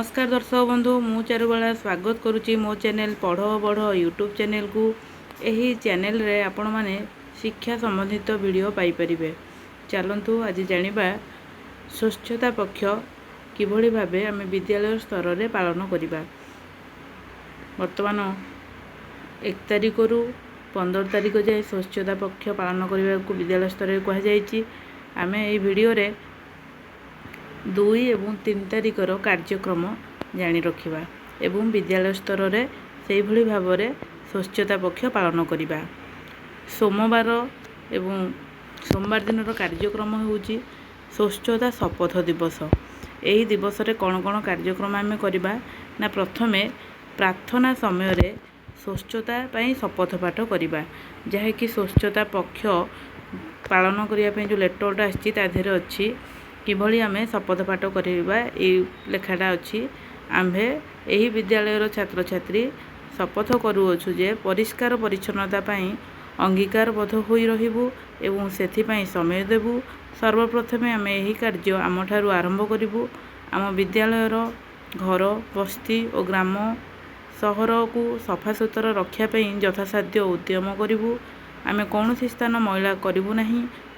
नमस्कार दर्शक बंधु मु चारुबाला स्वागत करुच्ची मो चैनल पढ़ बढ़ यूट्यूब चैनल को। यही चैनल रे आपण माने शिक्षा संबंधित वीडियो पाई परिबे। चलंतु आज जानिबा स्वच्छता पक्ष किभଳି भाबे आमे विद्यालय स्तर रे पालन करिबा। वर्तमान 1 तारिख रु 15 तारिख जाए स्वच्छता पक्ष पालन करने को विद्यालय स्तर में कहुई। आम ये वीडियो रे 2 और 3 तारिखर कार्यक्रम जानी रखिबा एवं विद्यालय स्तर में से भली भाव में स्वच्छता पक्ष पालन करिबा। सोमवार एवं सोमवार दिन कार्यक्रम होउची स्वच्छता शपथ दिवस। यही दिवस रे कौन कौन कार्यक्रम आम करिबा ना प्रथमे प्रार्थना समय रे स्वच्छता पई शपथ पाठ करिबा, जहाँ कि स्वच्छता पक्ष पालन करने जो लेटरटा आछि ता देहरे अछि किभଳି आमे शपथ पाठ करिबा। ए लेखाटा अछि आम्भे एही विद्यालयर छात्र छात्री शपथ करूअछु जे परिष्कार परिच्छन्नता पई अंगीकारबद्ध होई रहिबु एवं सेथि पई समय देबु। सर्वप्रथमे आमे एही कार्य आमठारु आरंभ करिबु। आम विद्यालयर घर बस्ती और ग्राम सहर को सफा सुतरा रखापी यथासाध्य उद्यम करूँ। आमे कौन स्थान मैला करूँ ना।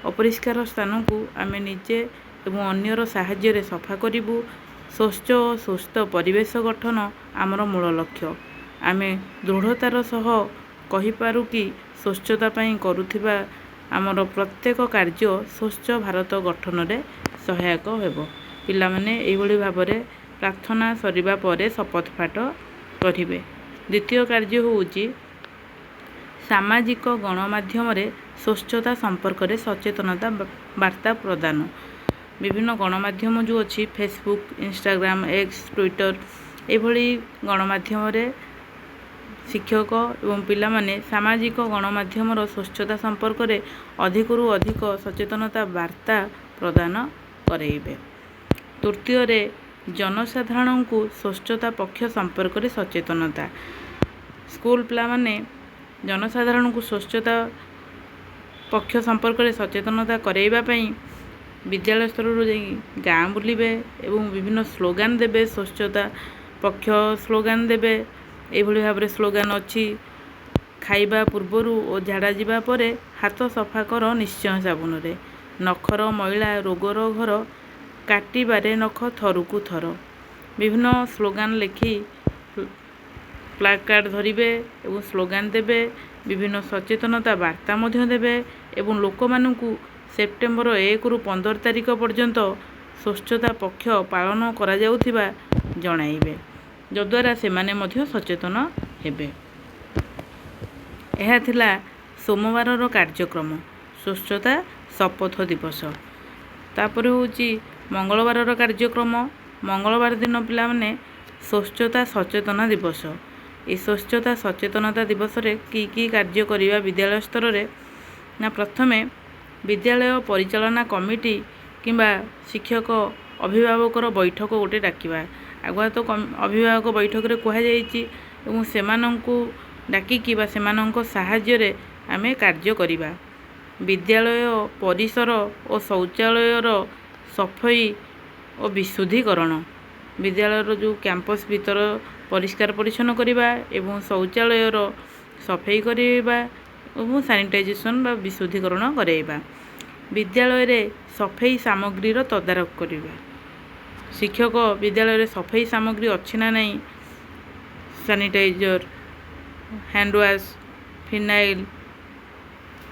अपरिष्कार स्थान को आमे निजे एवं अन्यर साहाय्य सफा करूँ। स्वच्छ और सुस्थ परिवेश गठन आमर मूल लक्ष्य। आमे दृढ़तार सह कहिपारु कि स्वच्छता पई करुथिबा आमर प्रत्येक कार्य स्वच्छ भारत गठन में सहायक हेबो। पिला माने एई भली भाबरे प्रार्थना सरिबा परे शपथ पाठ करिवे। द्वितीय कार्य होउची सामाजिक गणमाध्यम रे स्वच्छता संपर्क में सचेतनता वार्ता प्रदान। विभिन्न गणमाध्यम जो अच्छी फेसबुक, इंस्टाग्राम, एक्स, ट्विटर एभली गणमाध्यम रे शिक्षक एवं पिला माने सामाजिक गणमाध्यम स्वच्छता संपर्क में अधिकरू अधिक सचेतनता वार्ता प्रदान करेइबे। तृतीय रे जनसाधारण को स्वच्छता पक्ष संपर्क में सचेतनता। स्कूल पिला माने जनसाधारण को स्वच्छता पक्ष संपर्क में सचेतनता करैबा पई विद्यालय स्तर गाँ बुलिबे एवं विभिन्न स्लोगान देबे। स्वच्छता पक्ष स्लोगान देबे। एभली भाव में स्लोगान अच्छी खाइबा पूर्वर और झाड़ा जीवा परे हाथ सफा कर निश्चय साबुन रे। नखर मैला रोगर घर काटिबारे नख थरुकु थर। विभिन्न स्लोगान लिखि प्लाकार्ड धरिबे एवं स्लोगान देबे। विभिन्न सचेतनता वार्ता मध्य देबे एवं लोक मानकु सेप्टेम्बर 1 रु 15 तारिख पर्यंत स्वच्छता पक्ष पालन करा जाउथिबा जणाइबे, जद्वारा से माने मध्य सचेतन हेबे। यह थिला सोमवार कार्यक्रम स्वच्छता शपथ दिवस। तापर होउची मंगलवार कार्यक्रम। मंगलवार दिन पिला माने स्वच्छता सचेतना दिवस। ये स्वच्छता सचेतनता दिवस रे की कार्य करिबा विद्यालय स्तर रे ना प्रथमे विद्यालय परिचालना कमिटी किंबा शिक्षक अभिभावकर बैठक गोटे डाकिबा। आगुआ तो अभिभावक बैठक रे कहा जाइछि एवं सेमानंकु डाकिकी बा सेमानंको साहाय्य रे आमे कार्य करिबा। विद्यालय परिसर और शौचालयर सफाई और विशुद्धीकरण। विद्यालय जो कैंपस भीतर परिष्कार परिच्छन्न करिबा एवं शौचालयर सफाई करिबा और सैनिटाइजेशन बा विशुद्धीकरण कराइबा। विद्यालय रे सफाई सामग्री तदारख करिबा। शिक्षक विद्यालय रे सफाई सामग्री अच्छी ना नहीं, sanitiser, hand wash, phenyl,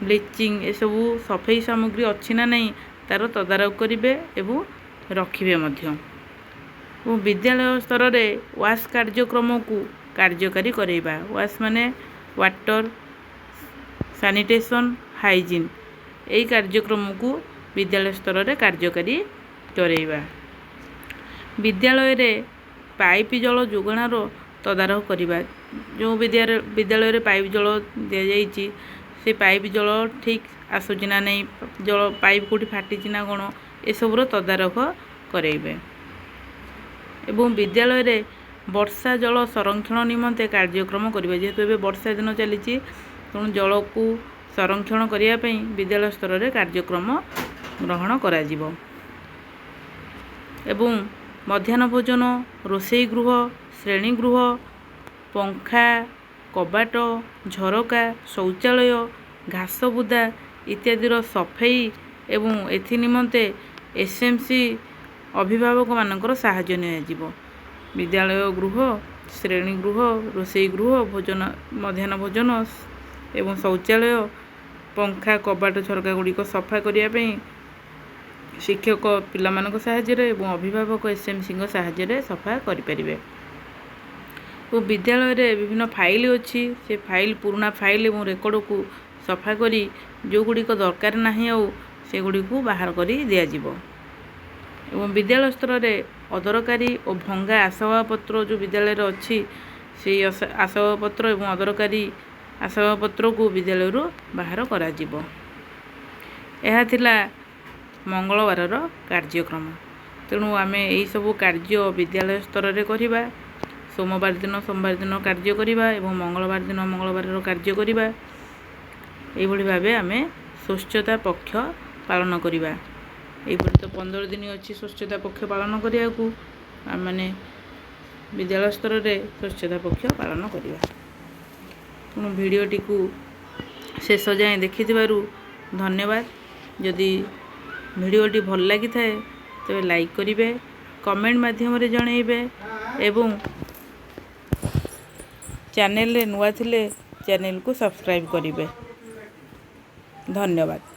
bleaching ये सब सफाई सामग्री अच्छी ना नहीं तार तदारख करिबे एवं रखिबे मध्य। विद्यालय स्तर रे वाश कार्यक्रम को कार्यकारी करेबा। वाश माने वाटर, सैनिटेशन, हाइजीन यही कार्यक्रम को विद्यालय स्तर रे कार्यकारी करेबा। विद्यालय रे पाइप जल जोगाणर तदारख करिबा। जो विद्यालय रे पाइप जल दिया जाइछि से पाइप जल ठीक आसुछि ना नहीं, जल पाइप कोठी फाटिछि ना कोन ए सबरो तदारख करेबे। एवं विद्यालय रे वर्षा जल संरक्षण निमंते कार्यक्रम करिबे। जेहेतु एबे वर्षा दिन चलीछि तेणु जल को संरक्षण करिया पई विद्यालय स्तर रे कार्यक्रम ग्रहण करा जिवो। एवं ମଧ୍ୟାହ୍ନ ଭୋଜନ, ରୋଷେଇ ଗୃହ, ଶ୍ରେଣୀଗୃହ, ପଙ୍ଖା, କବାଟ, ଝରକା, ଶୌଚାଳୟ, ଘାସ ବୁଦା ଇତ୍ୟାଦିର ସଫେଇ ଏବଂ ଏଥି ନିମନ୍ତେ SMC ଅଭିଭାବକମାନଙ୍କର ସାହାଯ୍ୟ ନିଆଯିବ। ବିଦ୍ୟାଳୟ ଗୃହ, ଶ୍ରେଣୀଗୃହ, ରୋଷେଇ ଗୃହ, ମଧ୍ୟାହ୍ନ ଭୋଜନ ଏବଂ ଶୌଚାଳୟ, ପଙ୍ଖା, କବାଟ, ଝରକା ଗୁଡ଼ିକ ସଫା କରିବା ପାଇଁ ଶିକ୍ଷକ ପିଲାମାନଙ୍କ ସାହାଯ୍ୟରେ ଏବଂ ଅଭିଭାବକ SMCଙ୍କ ସାହାଯ୍ୟରେ ସଫା କରିପାରିବେ। ଓ ବିଦ୍ୟାଳୟରେ ବିଭିନ୍ନ ଫାଇଲ ଅଛି, ସେ ପୁରୁଣା ଫାଇଲ ଏବଂ ରେକର୍ଡ଼କୁ ସଫା କରି ଯେଉଁଗୁଡ଼ିକ ଦରକାର ନାହିଁ ଆଉ ସେଗୁଡ଼ିକୁ ବାହାର କରି ଦିଆଯିବ। ଏବଂ ବିଦ୍ୟାଳୟ ସ୍ତରରେ ଅଦରକାରୀ ଓ ଭଙ୍ଗା ଆସବାବପତ୍ର ଯେଉଁ ବିଦ୍ୟାଳୟରେ ଅଛି ସେହି ଆସବାବପତ୍ର ଏବଂ ଅଦରକାରୀ ଆସବାବପତ୍ରକୁ ବିଦ୍ୟାଳୟରୁ ବାହାର କରାଯିବ। ଏହା ଥିଲା ମଙ୍ଗଳବାରର କାର୍ଯ୍ୟକ୍ରମ। ତେଣୁ ଆମେ ଏହିସବୁ କାର୍ଯ୍ୟ ବିଦ୍ୟାଳୟ ସ୍ତରରେ କରିବା। ସୋମବାର ଦିନ କାର୍ଯ୍ୟ କରିବା ଏବଂ ମଙ୍ଗଳବାର ଦିନ ମଙ୍ଗଳବାରର କାର୍ଯ୍ୟ କରିବା। ଏହିଭଳି ଭାବେ ଆମେ ସ୍ୱଚ୍ଛତା ପକ୍ଷ ପାଳନ କରିବା। ଏହିପରି ତ 15 ଦିନ ଅଛି ସ୍ୱଚ୍ଛତା ପକ୍ଷ ପାଳନ କରିବାକୁ। ଆମେମାନେ ବିଦ୍ୟାଳୟ ସ୍ତରରେ ସ୍ୱଚ୍ଛତା ପକ୍ଷ ପାଳନ କରିବା। ତେଣୁ ଭିଡ଼ିଓଟିକୁ ଶେଷ ଯାଏଁ ଦେଖିଥିବାରୁ ଧନ୍ୟବାଦ। ଯଦି ଭିଡ଼ିଓଟି ଭଲ ଲାଗିଥାଏ ତେବେ ଲାଇକ୍ କରିବେ, କମେଣ୍ଟ ମାଧ୍ୟମରେ ଜଣାଇବେ ଏବଂ ଚ୍ୟାନେଲରେ ନୂଆ ଥିଲେ ଚ୍ୟାନେଲକୁ ସବସ୍କ୍ରାଇବ୍ କରିବେ। ଧନ୍ୟବାଦ।